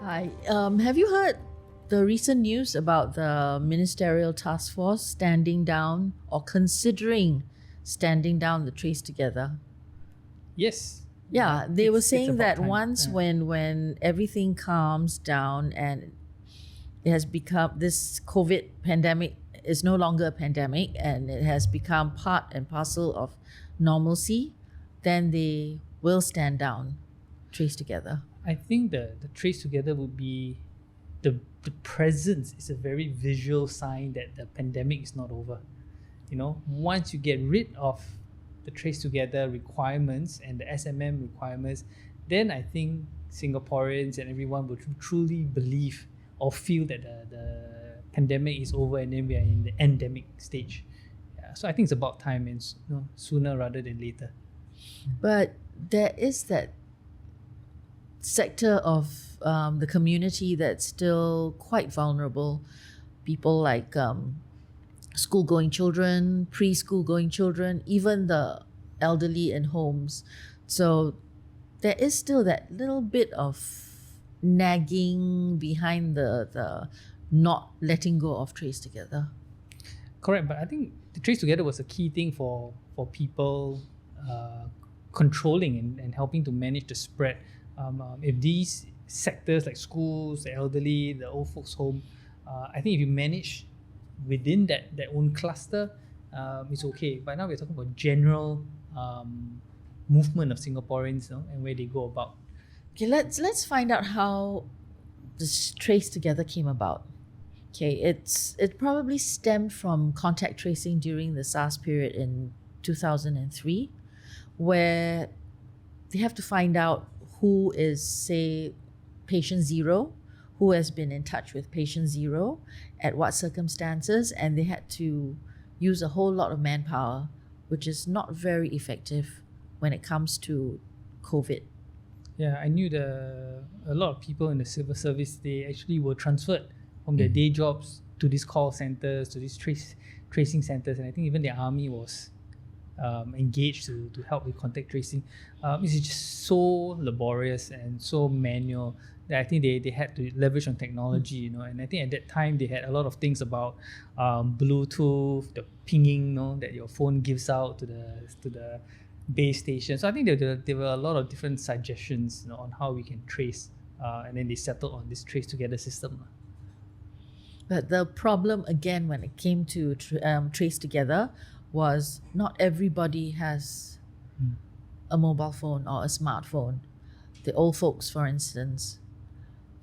Hi. Have you heard the recent news about the ministerial task force standing down or considering standing down the TraceTogether? Yes. Yeah, they were It's saying about that time. once when everything calms down and it has become, this COVID pandemic is no longer a pandemic and it has become part and parcel of normalcy, then they will stand down TraceTogether. I think the TraceTogether would be the presence is a very visual sign that the pandemic is not over. Once you get rid of the TraceTogether requirements and the SMM requirements, then I think Singaporeans and everyone will truly believe or feel that the pandemic is over and then we are in the endemic stage. Yeah, so I think it's about time, and sooner rather than later. But there is that sector of the community that's still quite vulnerable. People like school-going children, preschool-going children, even the elderly in homes. So there is still that little bit of nagging behind the not letting go of TraceTogether. Correct, but I think the TraceTogether was a key thing for people controlling and helping to manage the spread. If these sectors like schools, the elderly, the old folks home, I think if you manage within that own cluster, it's okay. But now we're talking about general movement of Singaporeans, and where they go about. Okay, let's find out how this TraceTogether came about. Okay, it probably stemmed from contact tracing during the SARS period in 2003, where they have to find out who is, say, patient zero, who has been in touch with patient zero, at what circumstances, and they had to use a whole lot of manpower, which is not very effective when it comes to COVID. Yeah, I knew a lot of people in the civil service, they actually were transferred from their day jobs to these call centers, to these tracing centers, and I think even the army was engaged to help with contact tracing. It's just so laborious and so manual that I think they had to leverage on technology, and I think at that time they had a lot of things about Bluetooth, the pinging, that your phone gives out to the base station. So I think there were a lot of different suggestions, on how we can trace, and then they settled on this TraceTogether system. But the problem, again, when it came to TraceTogether, was not everybody has a mobile phone or a smartphone. The old folks, for instance,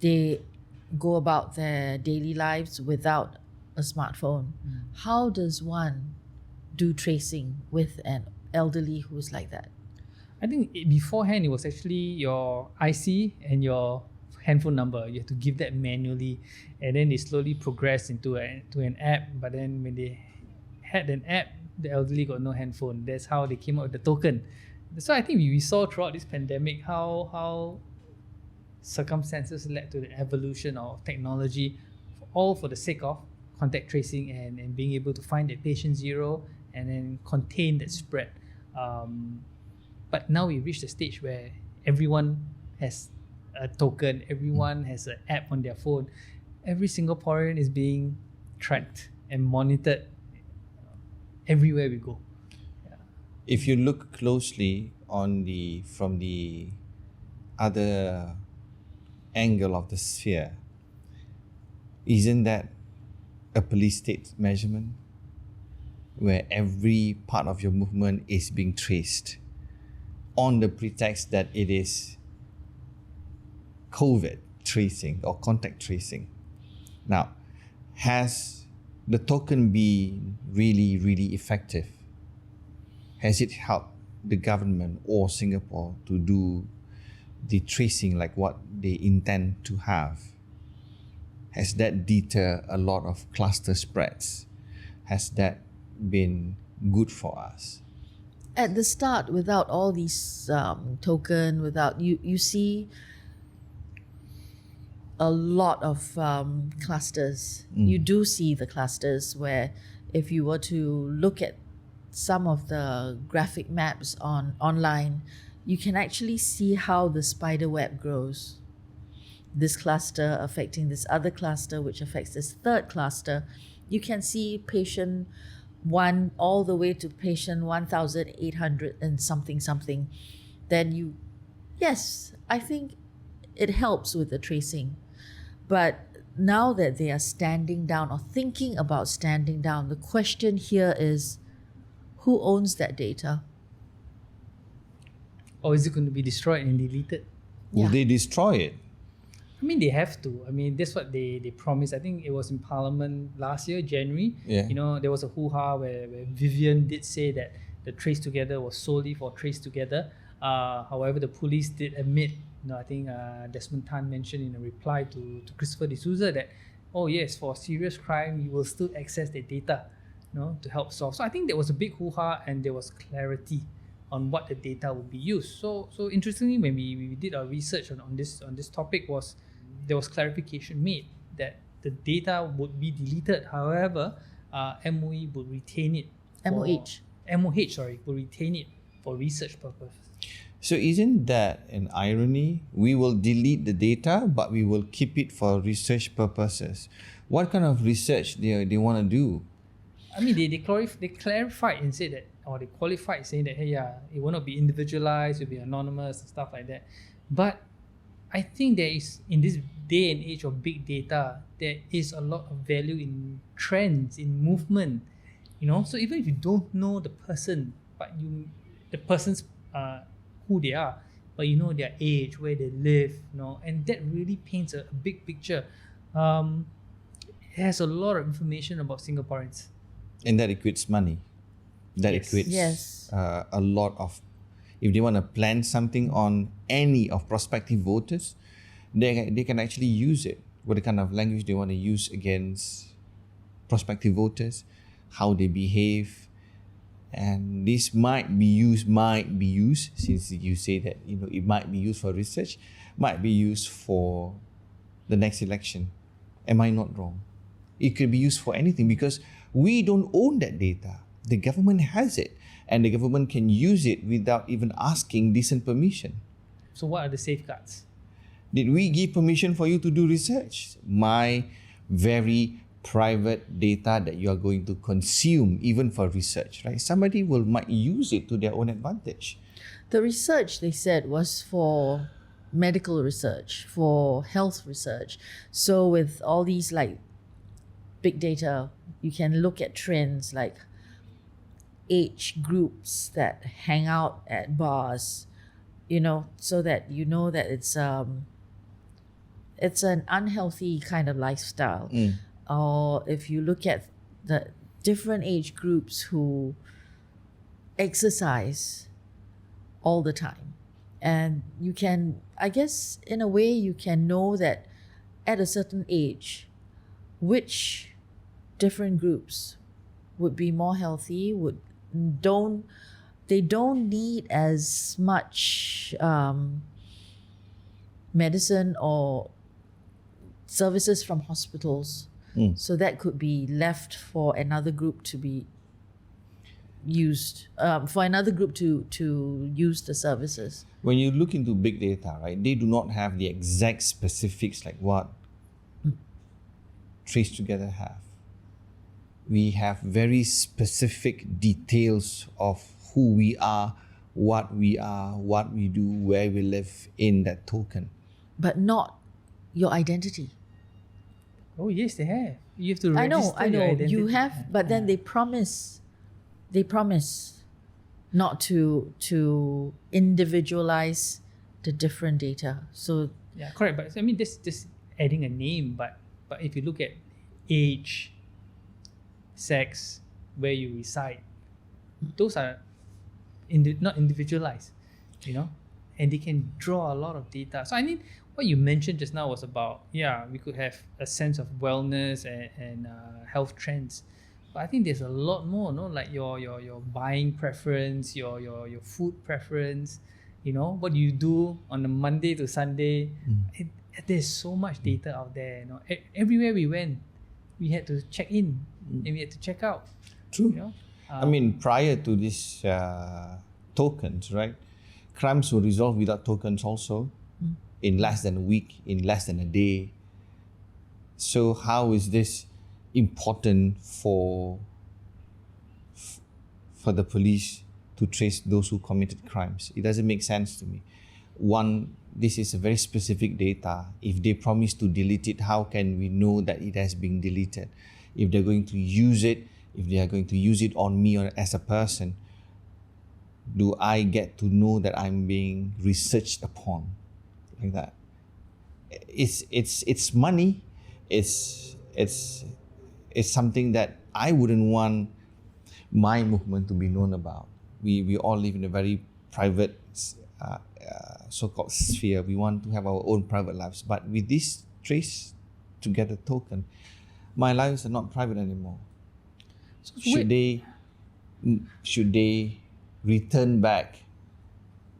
they go about their daily lives without a smartphone. How does one do tracing with an elderly who's like that? I think beforehand it was actually your IC and your handphone number. You have to give that manually, and then they slowly progressed into an app. But then when they had an app, the elderly got no handphone. That's how they came up with the token. So I think we saw throughout this pandemic how circumstances led to the evolution of technology, all for the sake of contact tracing and being able to find that patient zero and then contain that spread. But now we reached the stage where everyone has a token, everyone has an app on their phone. Every Singaporean is being tracked and monitored everywhere we go. Yeah. If you look closely from the other angle of the sphere, isn't that a police state measurement where every part of your movement is being traced on the pretext that it is COVID tracing or contact tracing? Now, has the token been really, really effective? Has it helped the government or Singapore to do the tracing like what they intend to have? Has that deterred a lot of cluster spreads? Has that been good for us? At the start, without all these token, without you see a lot of clusters. You do see the clusters where, if you were to look at some of the graphic maps online, you can actually see how the spider web grows. this cluster affecting this other cluster, which affects this third cluster, you can see patient 1 all the way to patient 1,800 and something. Then yes, I think it helps with the tracing. But now that they are standing down or thinking about standing down, the question here is, who owns that data? Or is it going to be destroyed and deleted? Will Yeah. they destroy it? I mean, they have to. I mean, that's what they promised. I think it was in Parliament last year, January. Yeah. You know, there was a hoo-ha where Vivian did say that the TraceTogether was solely for TraceTogether. However, the police did admit, I think Desmond Tan mentioned in a reply to Christopher D'Souza that, oh yes, for serious crime, you will still access the data, to help solve. So I think there was a big hoo-ha and there was clarity on what the data would be used. So interestingly, when we did our research on this topic, there was clarification made that the data would be deleted. However, MOE would retain it. MOH would retain it for research purpose. So isn't that an irony? We will delete the data, but we will keep it for research purposes. What kind of research they want to do? I mean, they clarified and said that, or they qualified saying that, hey, yeah, it will not be individualized, it will be anonymous and stuff like that. But I think there is, in this day and age of big data, there is a lot of value in trends, in movement, So even if you don't know the person, but the person's who they are, but you know their age, where they live, and that really paints a big picture. It has a lot of information about Singaporeans. And that equates money. That Yes. equates Yes. a lot of, if they want to plan something on any of prospective voters, they can actually use it. What kind of language they want to use against prospective voters, how they behave, and this might be used, since you say that, it might be used for research, might be used for the next election. Am I not wrong? It could be used for anything because we don't own that data. The government has it, and the government can use it without even asking decent permission. So what are the safeguards? Did we give permission for you to do research? My very private data that you are going to consume, even for research, right? Somebody might use it to their own advantage. The research, they said, was for medical research, for health research. So with all these like big data, you can look at trends like age groups that hang out at bars, so that that it's an unhealthy kind of lifestyle. Or if you look at the different age groups who exercise all the time, and you can, I guess, in a way, you can know that at a certain age, which different groups would be more healthy, they don't need as much medicine or services from hospitals. So that could be left for another group to be used, for another group to use the services. When you look into big data, right, they do not have the exact specifics like what TraceTogether have. We have very specific details of who we are, what we do, where we live in that token. But not your identity. Oh yes, they have. You have to I register know. your identity. You have, but then they promise not to individualize the different data. So Yeah, correct. But I mean, this just adding a name. But if you look at age, sex, where you reside, those are not individualized, and they can draw a lot of data. So I mean, what you mentioned just now was about, we could have a sense of wellness and health trends. But I think there's a lot more, like your buying preference, your food preference, what you do on a Monday to Sunday. There's so much data out there. Everywhere we went, we had to check in and we had to check out. True. I mean, prior to these tokens, right? Crimes were resolved without tokens also. in less than a week, in less than a day. So how is this important for the police to trace those who committed crimes? It doesn't make sense to me. One, this is a very specific data. If they promise to delete it, how can we know that it has been deleted? If they're going to use it, if they are going to use it on me or as a person, do I get to know that I'm being researched upon like that? It's money. It's something that I wouldn't want my movement to be known about. We all live in a very private so-called sphere. We want to have our own private lives. But with this TraceTogether token, my lives are not private anymore. So Should they return back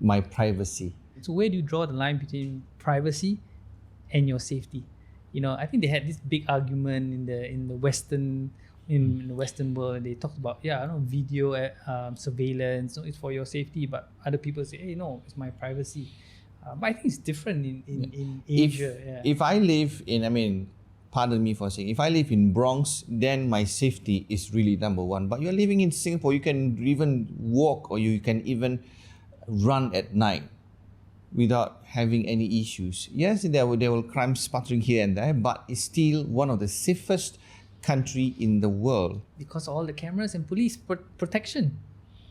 my privacy? So where do you draw the line between privacy and your safety? You know, I think they had this big argument in the Western world. They talked about video surveillance. No, it's for your safety, but other people say, hey, no, it's my privacy. But I think it's different in Asia. If I live in, pardon me for saying, if I live in Bronx, then my safety is really number one. But you're living in Singapore, you can even walk or you can even run at night without having any issues. Yes, there will crime sputtering here and there, but it's still one of the safest country in the world. Because all the cameras and police protection,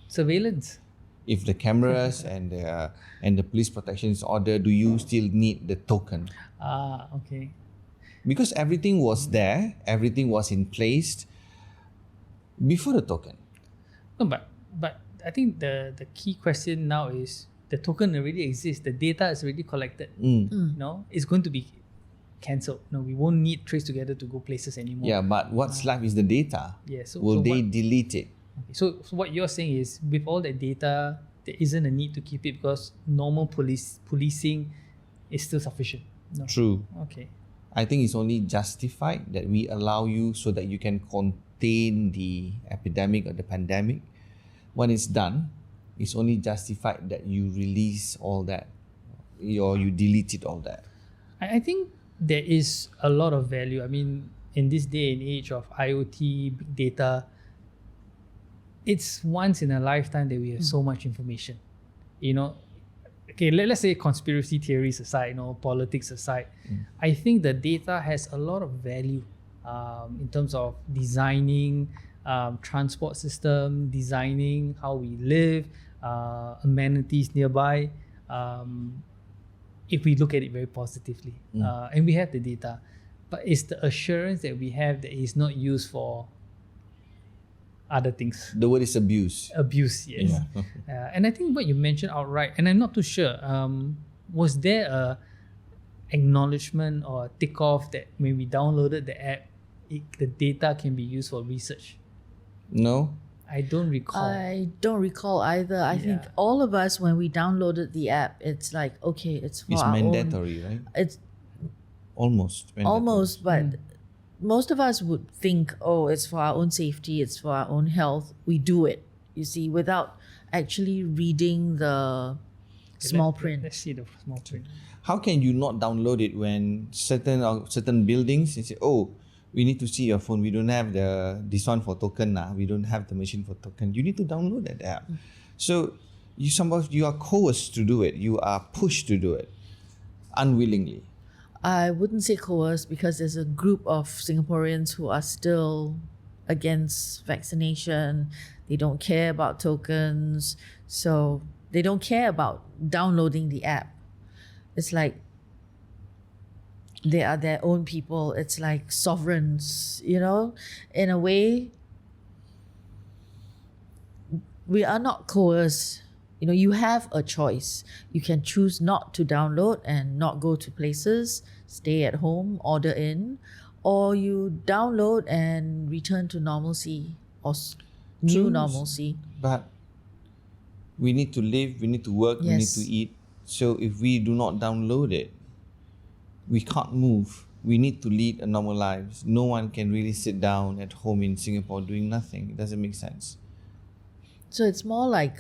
surveillance. If the cameras and the police protection is ordered, do you still need the token? Okay. Because everything was there, everything was in place before the token. No, but I think the key question now is the token already exists. The data is already collected. No, it's going to be cancelled. No, we won't need TraceTogether to go places anymore. Yeah, but what's left is the data. Yeah. So Will they delete it? Okay, so what you're saying is, with all that data, there isn't a need to keep it because normal policing is still sufficient. No. True. Okay. I think it's only justified that we allow you so that you can contain the epidemic or the pandemic. When it's done, it's only justified that you release all that or you deleted all that. I think there is a lot of value. I mean, in this day and age of IoT, big data, it's once in a lifetime that we have so much information. You know, okay, let's say conspiracy theories aside, politics aside, I think the data has a lot of value in terms of designing transport system, designing how we live, amenities nearby, if we look at it very positively. And we have the data, but it's the assurance that we have that it's not used for other things. The word is abuse. Abuse, yes. Yeah. And I think what you mentioned outright, and I'm not too sure, was there a acknowledgement or a tick off that when we downloaded the app, the data can be used for research? No? I don't recall. I don't recall either. I think all of us, when we downloaded the app, it's like, okay, it's for It's our mandatory, right? It's Almost mandatory. almost, but most of us would think, oh, it's for our own safety, it's for our own health. We do it, you see, without actually reading the small print. Let's see the small print. How can you not download it when certain buildings you say, oh, we need to see your phone. We don't have this one for token now. We don't have the machine for token. You need to download that app. So you are coerced to do it. You are pushed to do it unwillingly. I wouldn't say coerced because there's a group of Singaporeans who are still against vaccination. They don't care about tokens. So they don't care about downloading the app. It's like they are their own people. It's like sovereigns, in a way. We are not coerced. You have a choice. You can choose not to download and not go to places, stay at home, order in, or you download and return to normalcy or new normalcy. But we need to live, we need to work, we need to eat. So if we do not download it, we can't move. We need to lead a normal life. No one can really sit down at home in Singapore doing nothing. It doesn't make sense. So it's more like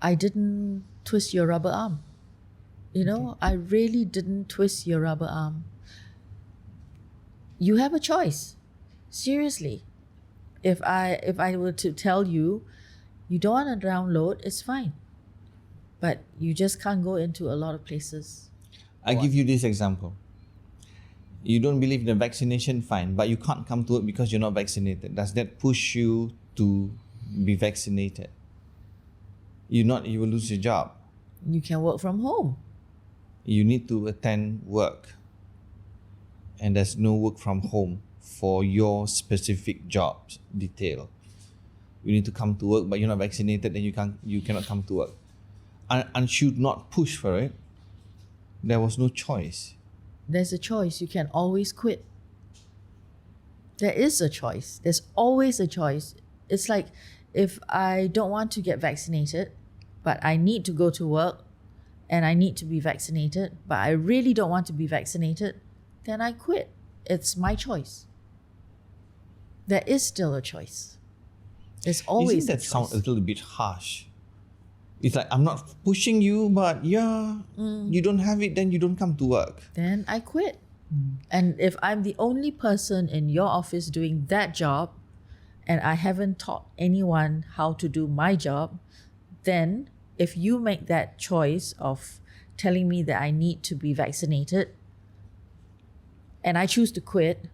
I didn't twist your rubber arm. You know, I really didn't twist your rubber arm. You have a choice. Seriously. If I were to tell you, you don't want to download, it's fine. But you just can't go into a lot of places. I give you this example. You don't believe in the vaccination, fine, but you can't come to work because you're not vaccinated. Does that push you to be vaccinated? You will lose your job. You can work from home. You need to attend work. And there's no work from home for your specific jobs detail. You need to come to work, but you're not vaccinated, then you cannot come to work. And should not push for it. There was no choice. There's a choice. You can always quit. There is a choice. There's always a choice. It's like if I don't want to get vaccinated, but I need to go to work and I need to be vaccinated, but I really don't want to be vaccinated, then I quit. It's my choice. There is still a choice. There's always Doesn't that sound a little bit harsh? It's like, I'm not pushing you, but you don't have it, then you don't come to work. Then I quit. And if I'm the only person in your office doing that job and I haven't taught anyone how to do my job, then if you make that choice of telling me that I need to be vaccinated and I choose to quit,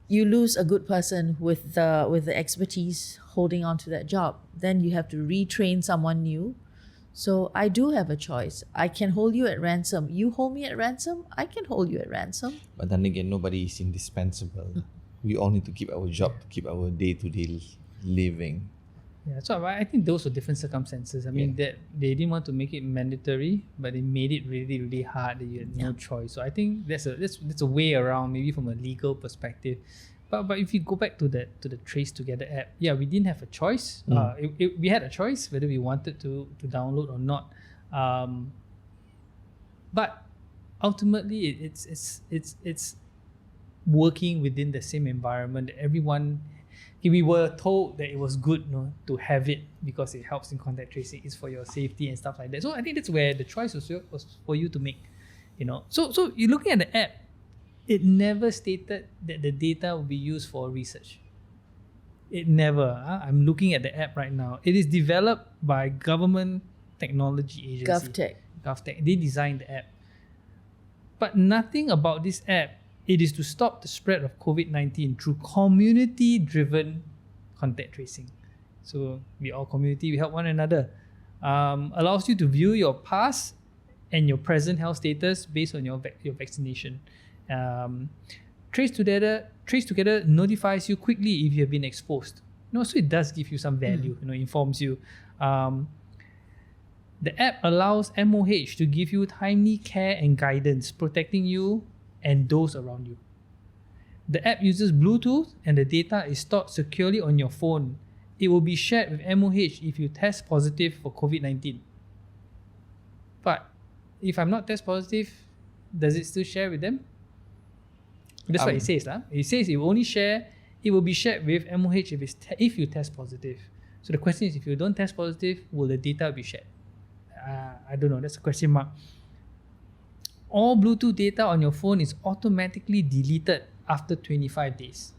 you lose a good person with the expertise holding on to that job. Then you have to retrain someone new. So I do have a choice. I can hold you at ransom. You hold me at ransom, I can hold you at ransom. But then again, nobody is indispensable. We all need to keep our job, to keep our day-to-day living. Yeah, so I think those were different circumstances. I mean, that they didn't want to make it mandatory, but they made it really, really hard that you had no choice. So I think that's a way around, maybe from a legal perspective. But if you go back to the TraceTogether app, we didn't have a choice. We had a choice whether we wanted to download or not. But ultimately, it's working within the same environment that everyone. We were told that it was good, to have it because it helps in contact tracing. It's for your safety and stuff like that. So I think that's where the choice was for you to make. So you're looking at the app. It never stated that the data will be used for research. It never. I'm looking at the app right now. It is developed by Government Technology Agency. GovTech. They designed the app. But nothing about this app. It is to stop the spread of COVID-19 through community-driven contact tracing. So we all community, we help one another. Allows you to view your past and your present health status based on your vaccination. TraceTogether notifies you quickly if you have been exposed. So it does give you some value. Informs you. The app allows MOH to give you timely care and guidance, protecting you and those around you. The app uses Bluetooth and the data is stored securely on your phone. It will be shared with MOH if you test positive for COVID-19. But if I'm not test positive, does it still share with them? That's what it says. It says it will be shared with MOH if you test positive. So the question is, if you don't test positive, will the data be shared? I don't know. That's a question mark. All Bluetooth data on your phone is automatically deleted after 25 days.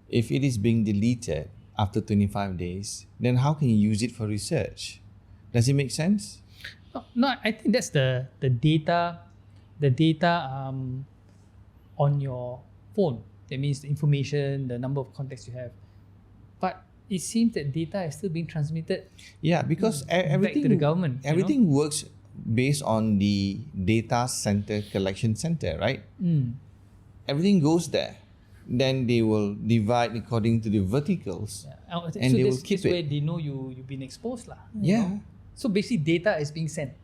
If it is being deleted after 25 days, then how can you use it for research? Does it make sense? No, I think that's the data on your phone. That means the information, the number of contacts you have. But it seems that data is still being transmitted. Yeah, because everything back to the government. Everything works based on the data center, collection center, right? Everything goes there. Then they will divide according to the verticals, and they will keep it. Where they know you've been exposed, Yeah. So basically, data is being sent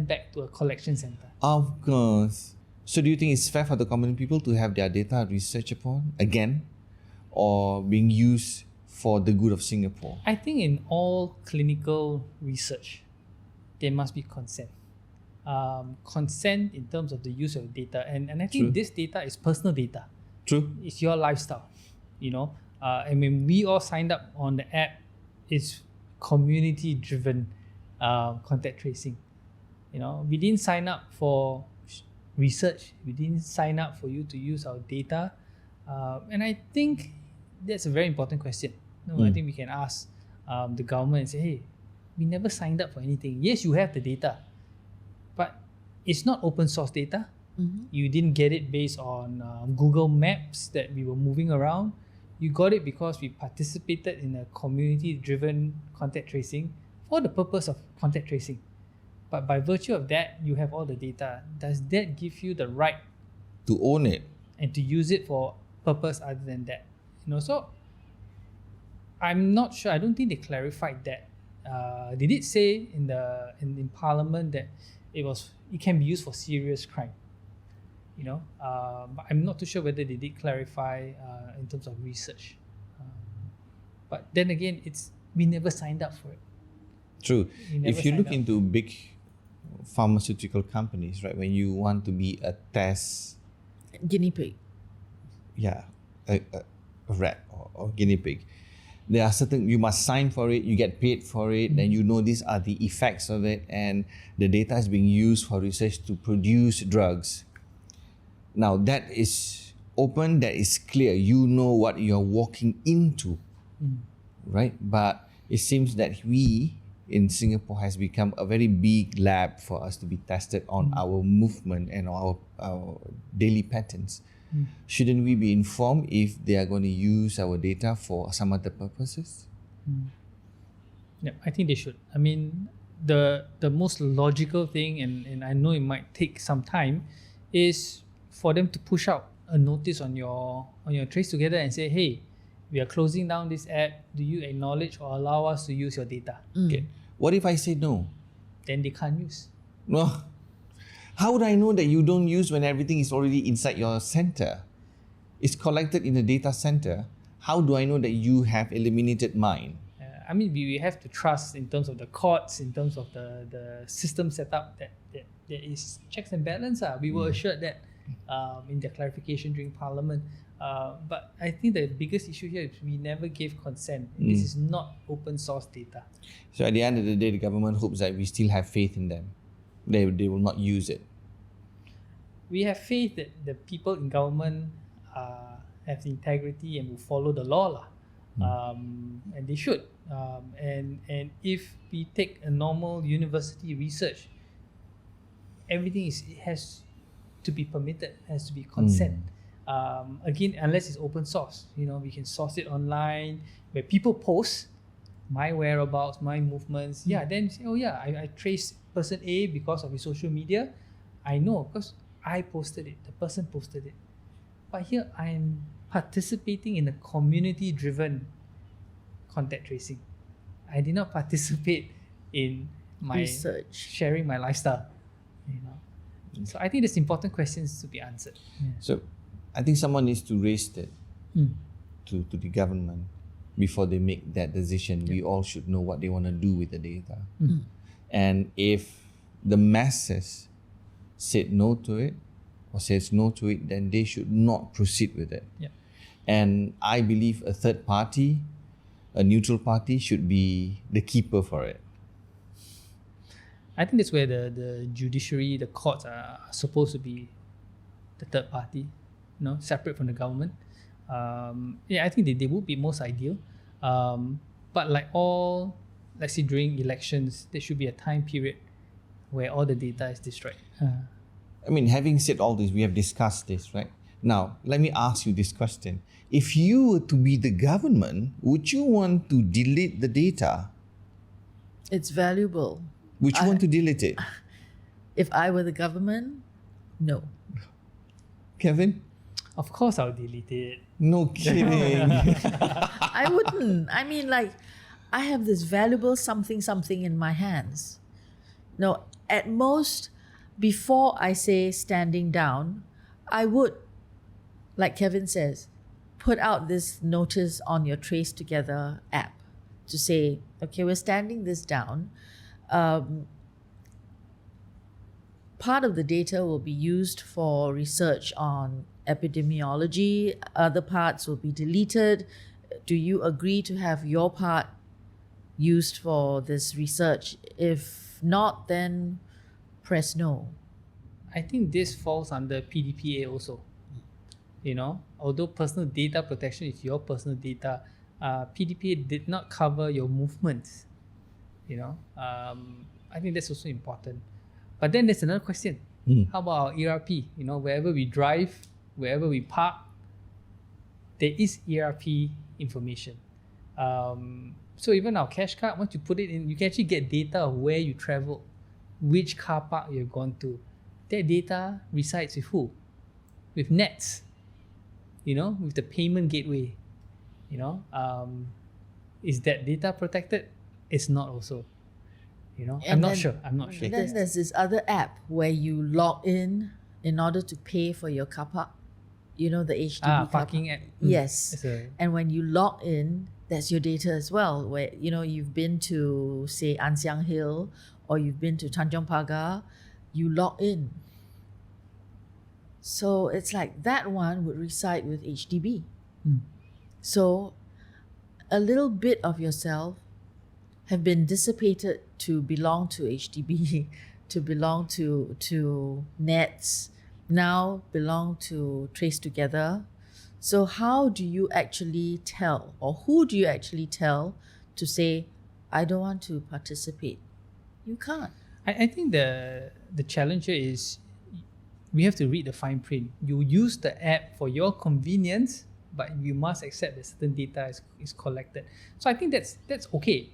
back to a collection center. Of course. So do you think it's fair for the common people to have their data researched upon again, or being used for the good of Singapore? I think in all clinical research, there must be consent. Consent in terms of the use of data. And I think this data is personal data. True. It's your lifestyle. And when we all signed up on the app, it's community-driven contact tracing. We didn't sign up for research. We didn't sign up for you to use our data. And I think that's a very important question. I think we can ask the government and say, hey, we never signed up for anything. Yes, you have the data, but it's not open source data. You didn't get it based on Google Maps that we were moving around. You got it because we participated in a community-driven contact tracing for the purpose of contact tracing. But by virtue of that, you have all the data. Does that give you the right To own it. and to use it for purpose other than that? So I'm not sure. I don't think they clarified that. They did say in Parliament that it can be used for serious crime. But I'm not too sure whether they did clarify in terms of research. But then again, we never signed up for it. True. We never If you signed look up. into big pharmaceutical companies, right, when you want to be a test, Guinea pig. a rat or guinea pig, there are certain, you must sign for it, you get paid for it, and you know these are the effects of it, and the data is being used for research to produce drugs. Now that is open, that is clear, you know what you're walking into, right? But it seems that we in Singapore has become a very big lab for us to be tested on our movement and our daily patterns. Shouldn't we be informed if they are going to use our data for some other purposes? Yeah, I think they should. I mean, the most logical thing, and I know it might take some time, is for them to push out a notice on your TraceTogether and say, hey, we are closing down this app. Do you acknowledge or allow us to use your data? Okay. What if I say no? Then they can't use. No. How would I know that you don't use when everything is already inside your center? It's collected in a data center. How do I know that you have eliminated mine? I mean, we have to trust in terms of the courts, in terms of the system setup that there is checks and balance. We were assured that in their clarification during Parliament. But I think the biggest issue here is we never gave consent. This is not open source data. So at the end of the day, the government hopes that we still have faith in them. They will not use it. We have faith that the people in government have integrity and will follow the law. And they should. And if we take a normal university research, everything has to be permitted, has to be consent. Again, unless it's open source, we can source it online where people post my whereabouts, my movements. Then say, I trace person A because of his social media. I know because I posted it, the person posted it. But here I am participating in a community-driven contact tracing. I did not participate in my Research. sharing my lifestyle. So I think there's important questions to be answered. So I think someone needs to raise that to the government before they make that decision. We all should know what they want to do with the data. And if the masses said no to it or says no to it, then they should not proceed with it. And I believe a third party, a neutral party, should be the keeper for it. I think that's where the judiciary, the courts are supposed to be the third party, separate from the government. I think they would be most ideal. But like all, let's say during elections, there should be a time period where all the data is destroyed. I mean, having said all this, we have discussed this, right? Now, let me ask you this question. If you were to be the government, would you want to delete the data? It's valuable. Would you want to delete it? If I were the government, no. Kevin? Of course I'll delete it. No kidding. I wouldn't. I mean, I have this valuable something in my hands. No, at most, before I say standing down, I would, like Kevin says, put out this notice on your TraceTogether app to say, okay, we're standing this down. Part of the data will be used for research on epidemiology. Other parts will be deleted. Do you agree to have your part used for this research? If not, then press no. I think this falls under PDPA also. Although personal data protection is your personal data, PDPA did not cover your movements. I think that's also important. But then there's another question. How about our ERP? Wherever we drive, wherever we park, there is ERP information. So even our cash card, once you put it in, you can actually get data of where you travel, which car park you've gone to. That data resides with who? With NETS, with the payment gateway. Is that data protected? It's not also. I'm not sure. Then there's this other app where you log in order to pay for your car park. The HDB car parking park. app. Yes. And when you log in, that's your data as well. Where you've been to, say, An Siang Hill, or you've been to Tanjong Pagar, you log in. So it's like that one would reside with HDB. So a little bit of yourself have been dissipated to belong to HDB, to belong to NETS, now belong to TraceTogether. So how do you actually tell, or who do you actually tell to say, I don't want to participate? You can't. I think the challenge here is we have to read the fine print. You use the app for your convenience, but you must accept that certain data is collected. So I think that's okay.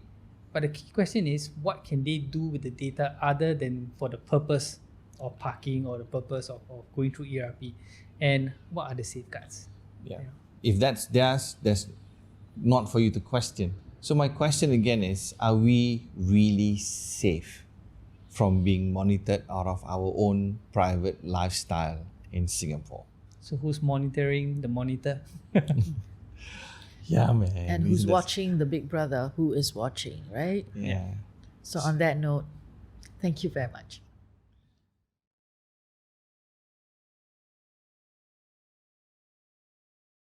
But the key question is, what can they do with the data other than for the purpose of parking or the purpose of going through ERP? And what are the safeguards? Yeah. If that's theirs, that's not for you to question. So my question again is, are we really safe from being monitored out of our own private lifestyle in Singapore? So who's monitoring the monitor? Yeah, man. And who's watching the big brother who is watching, right? Yeah. So on that note, thank you very much.